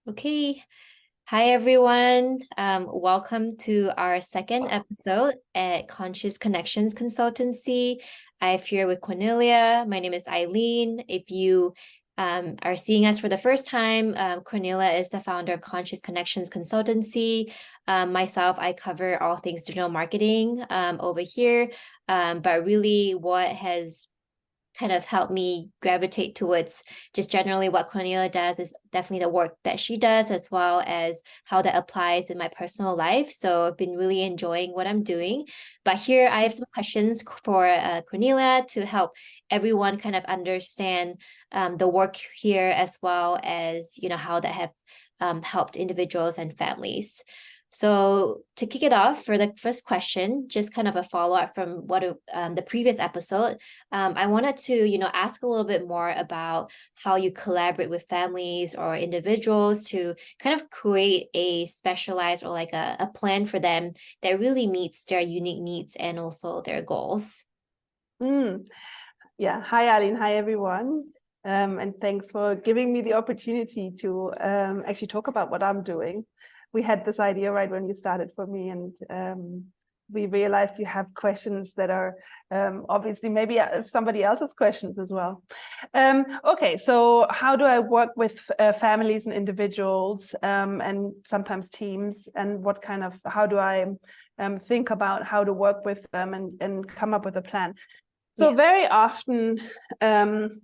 Okay. Hi, everyone. Welcome to our second episode at Conscious Connections Consultancy. I'm here with Cornelia. My name is Eileen. If you are seeing us for the first time, Cornelia is the founder of Conscious Connections Consultancy. Myself, I cover all things digital marketing over here. But really, what has kind of helped me gravitate towards just generally what Cornelia does is definitely the work that she does, as well as how that applies in my personal life. So I've been really enjoying what I'm doing. But here I have some questions for Cornelia to help everyone kind of understand the work here, as well as, how that have helped individuals and families. So to kick it off for the first question, just kind of a follow-up from what the previous episode, I wanted to, ask a little bit more about how you collaborate with families or individuals to kind of create a specialized or like a plan for them that really meets their unique needs and also their goals. Yeah. Hi, Aline. Hi, everyone. And thanks for giving me the opportunity to actually talk about what I'm doing. We had this idea right when you started for me, and we realized you have questions that are obviously maybe somebody else's questions as well. Okay, so how do I work with families and individuals and sometimes teams, and how do I think about how to work with them and come up with a plan? So very often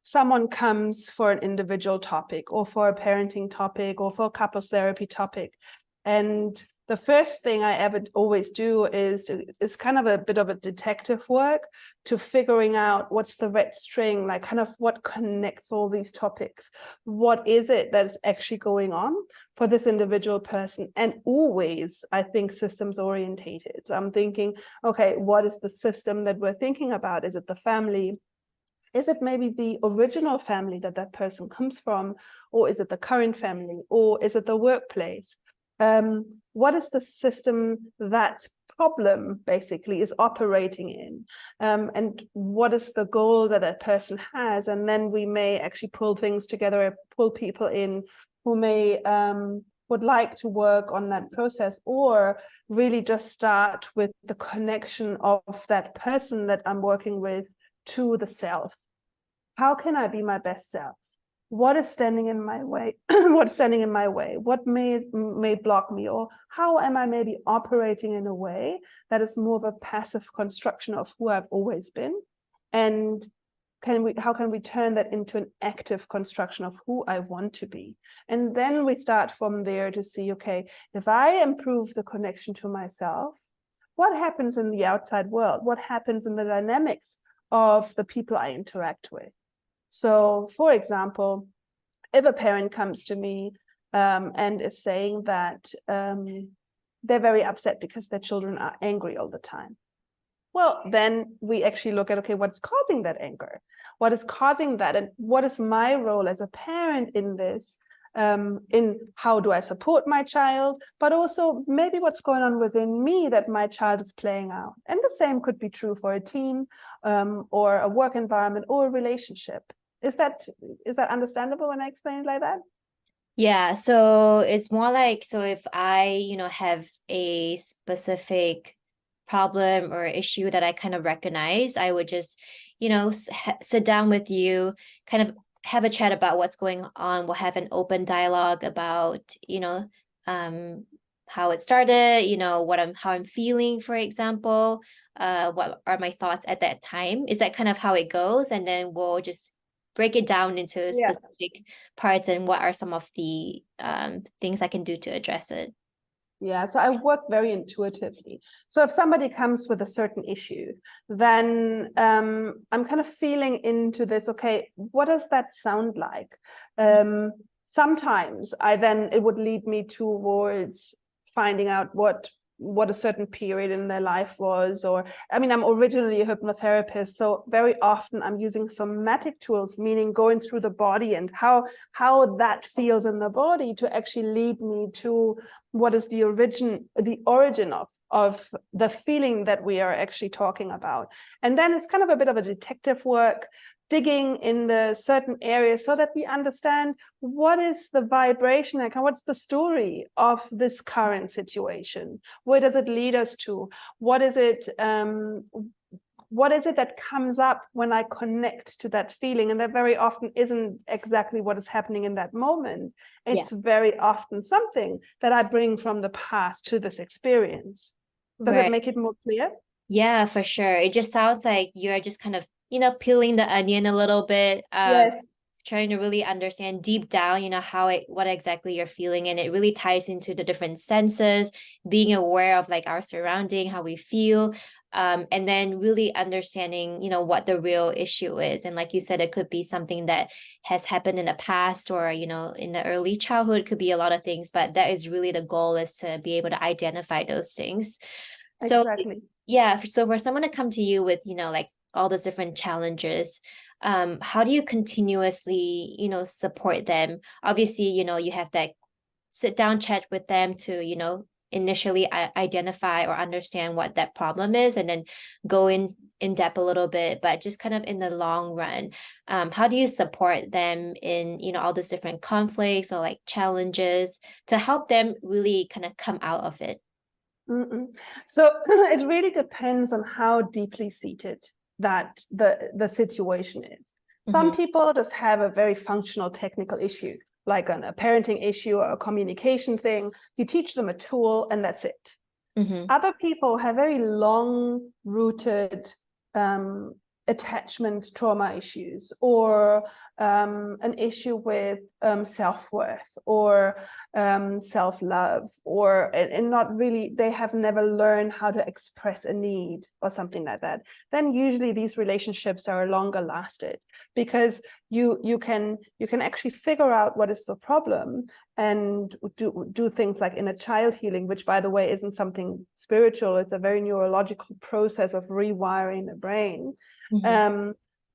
someone comes for an individual topic or for a parenting topic or for a couples therapy topic. And the first thing I ever always do is kind of a bit of a detective work to figuring out what's the red string, like kind of what connects all these topics. What is it that is actually going on for this individual person? And always, I think, systems orientated. So I'm thinking, okay, what is the system that we're thinking about? Is it the family? Is it maybe the original family that person comes from? Or is it the current family? Or is it the workplace? What is the system that problem basically is operating in? And what is the goal that that person has? And then we may actually pull things together, pull people in who may would like to work on that process, or really just start with the connection of that person that I'm working with to the self. How can I be my best self? What is standing in my way? What's standing in my way? What may block me? Or how am I maybe operating in a way that is more of a passive construction of who I've always been? And how can we turn that into an active construction of who I want to be? And then we start from there to see, okay, if I improve the connection to myself, what happens in the outside world? What happens in the dynamics of the people I interact with? So, for example, if a parent comes to me and is saying that they're very upset because their children are angry all the time, well, then we actually look at, okay, what's causing that anger? What is causing that? And what is my role as a parent in this? In how do I support my child, but also maybe what's going on within me that my child is playing out. And the same could be true for a team or a work environment or a relationship. Is that understandable when I explain it like that? Yeah, so it's more like, so if I, have a specific problem or issue that I kind of recognize, I would just, sit down with you, kind of have a chat about what's going on. We'll have an open dialogue about, how it started, how I'm feeling, for example, what are my thoughts at that time. Is that kind of how it goes? And then we'll just break it down into Yeah. specific parts and what are some of the things I can do to address it. Yeah, so I work very intuitively. So if somebody comes with a certain issue, then I'm kind of feeling into this, okay, what does that sound like? Sometimes it would lead me towards finding out what a certain period in their life was, or I mean, I'm originally a hypnotherapist, so very often I'm using somatic tools, meaning going through the body and how that feels in the body to actually lead me to what is the origin of the feeling that we are actually talking about. And then it's kind of a bit of a detective work digging in the certain areas so that we understand what is the vibration, like what's the story of this current situation? Where does it lead us to? What is it that comes up when I connect to that feeling? And that very often isn't exactly what is happening in that moment. It's very often something that I bring from the past to this experience. Does it make it more clear? Yeah, for sure. It just sounds like you're just kind of, peeling the onion a little bit, Yes. trying to really understand deep down, what exactly you're feeling. And it really ties into the different senses, being aware of like our surrounding, how we feel, and then really understanding, what the real issue is. And like you said, it could be something that has happened in the past or, in the early childhood, it could be a lot of things, but that is really the goal, is to be able to identify those things. So Exactly. yeah, so for someone to come to you with, like all those different challenges, how do you continuously, support them? Obviously, you have that sit down chat with them to, initially identify or understand what that problem is, and then go in depth a little bit, but just kind of in the long run, how do you support them in, all these different conflicts or like challenges to help them really kind of come out of it? So it really depends on how deeply seated that the situation is. Some people just have a very functional technical issue, like a parenting issue or a communication thing. You teach them a tool and that's it. Other people have very long-rooted attachment trauma issues, or an issue with self-worth or self-love, or and not really, they have never learned how to express a need or something like that. Then usually these relationships are longer lasted, because you can actually figure out what is the problem and do things like inner child healing, which by the way isn't something spiritual. It's a very neurological process of rewiring the brain,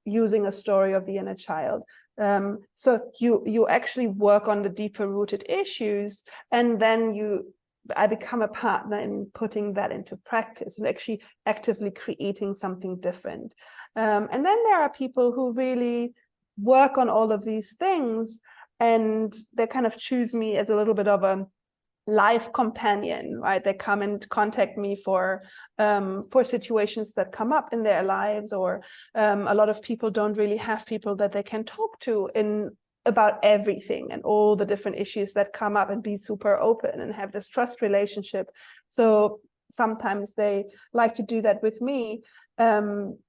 using a story of the inner child. So you actually work on the deeper rooted issues, and then I become a partner in putting that into practice and actually actively creating something different. And then there are people who really work on all of these things, and they kind of choose me as a little bit of a life companion, right? They come and contact me for situations that come up in their lives, or a lot of people don't really have people that they can talk to about everything and all the different issues that come up, and be super open and have this trust relationship. So sometimes they like to do that with me,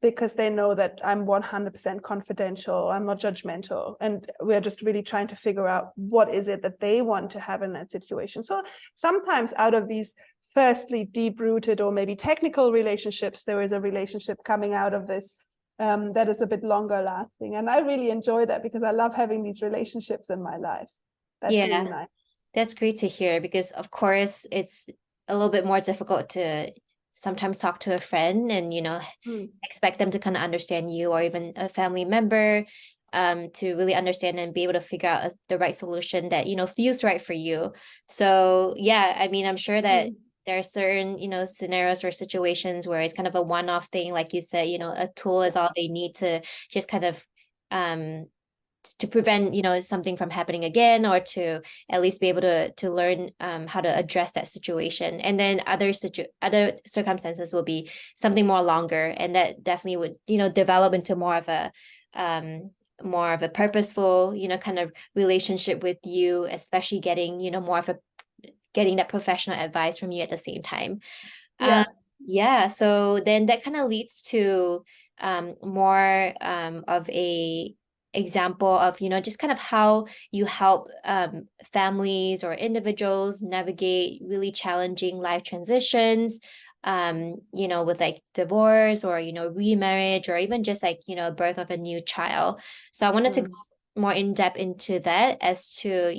because they know that I'm 100% confidential, I'm not judgmental, and we're just really trying to figure out what is it that they want to have in that situation. So sometimes out of these firstly deep-rooted or maybe technical relationships, there is a relationship coming out of this that is a bit longer lasting. And I really enjoy that, because I love having these relationships in my life. That's really nice. That's great to hear, because of course it's a little bit more difficult to sometimes talk to a friend and, expect them to kind of understand you, or even a family member, to really understand and be able to figure out the right solution that, feels right for you. So yeah, I mean, I'm sure that there are certain, scenarios or situations where it's kind of a one-off thing. Like you said, a tool is all they need to just kind of, to prevent, something from happening again, or to at least be able to learn how to address that situation. And then other circumstances will be something more longer, and that definitely would, develop into more of a purposeful, kind of relationship with you, especially getting, getting that professional advice from you at the same time. So then that kind of leads to more of a example of, just kind of how you help families or individuals navigate really challenging life transitions, with like divorce, or, remarriage, or even just like, birth of a new child. So I wanted to go more in depth into that, as to,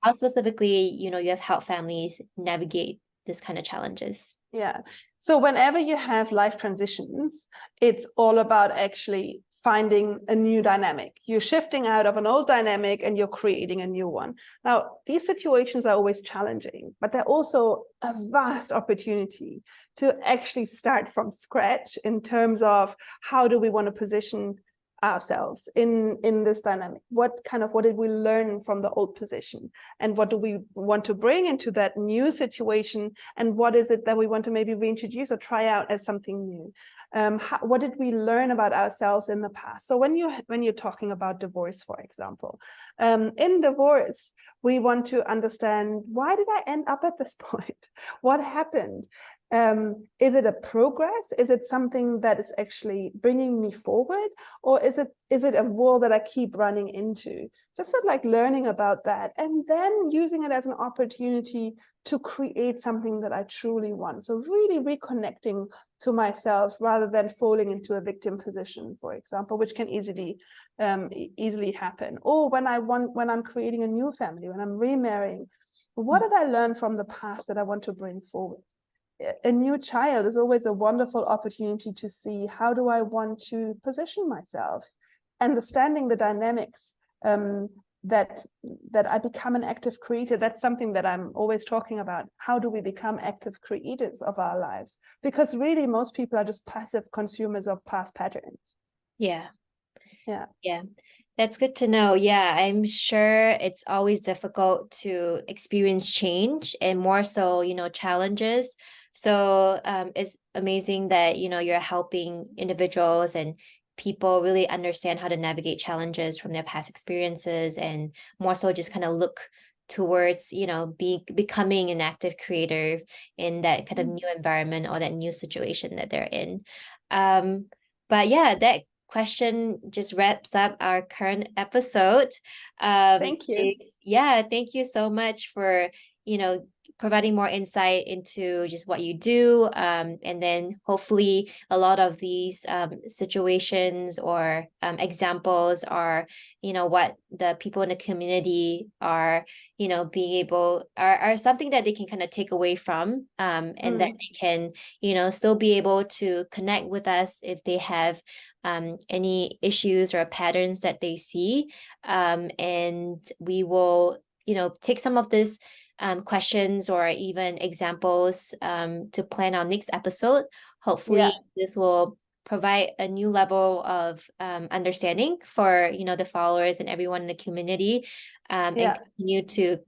how specifically, you have helped families navigate this kind of challenges. Yeah. So whenever you have life transitions, it's all about actually finding a new dynamic. You're shifting out of an old dynamic and you're creating a new one. Now, these situations are always challenging, but they're also a vast opportunity to actually start from scratch in terms of how do we want to position ourselves in this dynamic? What did we learn from the old position, and what do we want to bring into that new situation, and what is it that we want to maybe reintroduce or try out as something new? What did we learn about ourselves in the past? So when you're talking about divorce, for example, in divorce, we want to understand, why did I end up at this point? What happened? Is it a progress? Is it something that is actually bringing me forward, or is it a wall that I keep running into? Just sort of like learning about that, and then using it as an opportunity to create something that I truly want. So really reconnecting to myself rather than falling into a victim position, for example, which can easily happen. Or when I'm creating a new family, when I'm remarrying, what did I learn from the past that I want to bring forward? A new child is always a wonderful opportunity to see, how do I want to position myself, understanding the dynamics, that I become an active creator. That's something that I'm always talking about. How do we become active creators of our lives? Because really, most people are just passive consumers of past patterns. Yeah. That's good to know. Yeah, I'm sure it's always difficult to experience change, and more so, challenges. So it's amazing that, you're helping individuals and people really understand how to navigate challenges from their past experiences, and more so just kind of look towards, becoming an active creator in that kind of new environment or that new situation that they're in. But yeah, that question just wraps up our current episode. Thank you. Thank you so much for, providing more insight into just what you do. And then hopefully a lot of these situations or examples are, what the people in the community are, are something that they can kind of take away from, and that they can, still be able to connect with us if they have any issues or patterns that they see. And we will, take some of this questions or even examples to plan our next episode. Hopefully this will provide a new level of understanding for, the followers and everyone in the community, and continue to,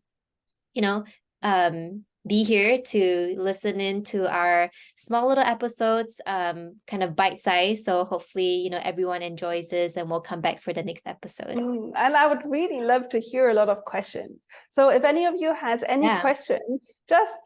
be here to listen in to our small little episodes, kind of bite size. So hopefully, everyone enjoys this and we'll come back for the next episode. And I would really love to hear a lot of questions. So if any of you has any questions, just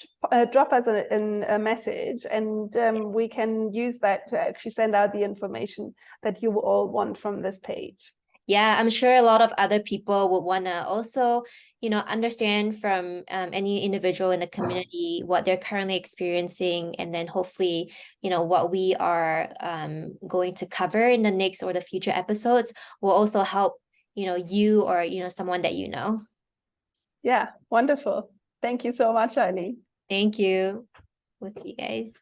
drop us a message, and we can use that to actually send out the information that you all want from this page. Yeah, I'm sure a lot of other people would want to also, understand from any individual in the community what they're currently experiencing, and then hopefully, what we are going to cover in the next or the future episodes will also help, you or, someone that you know. Yeah, wonderful. Thank you so much, Eileen. Thank you. We'll see you guys.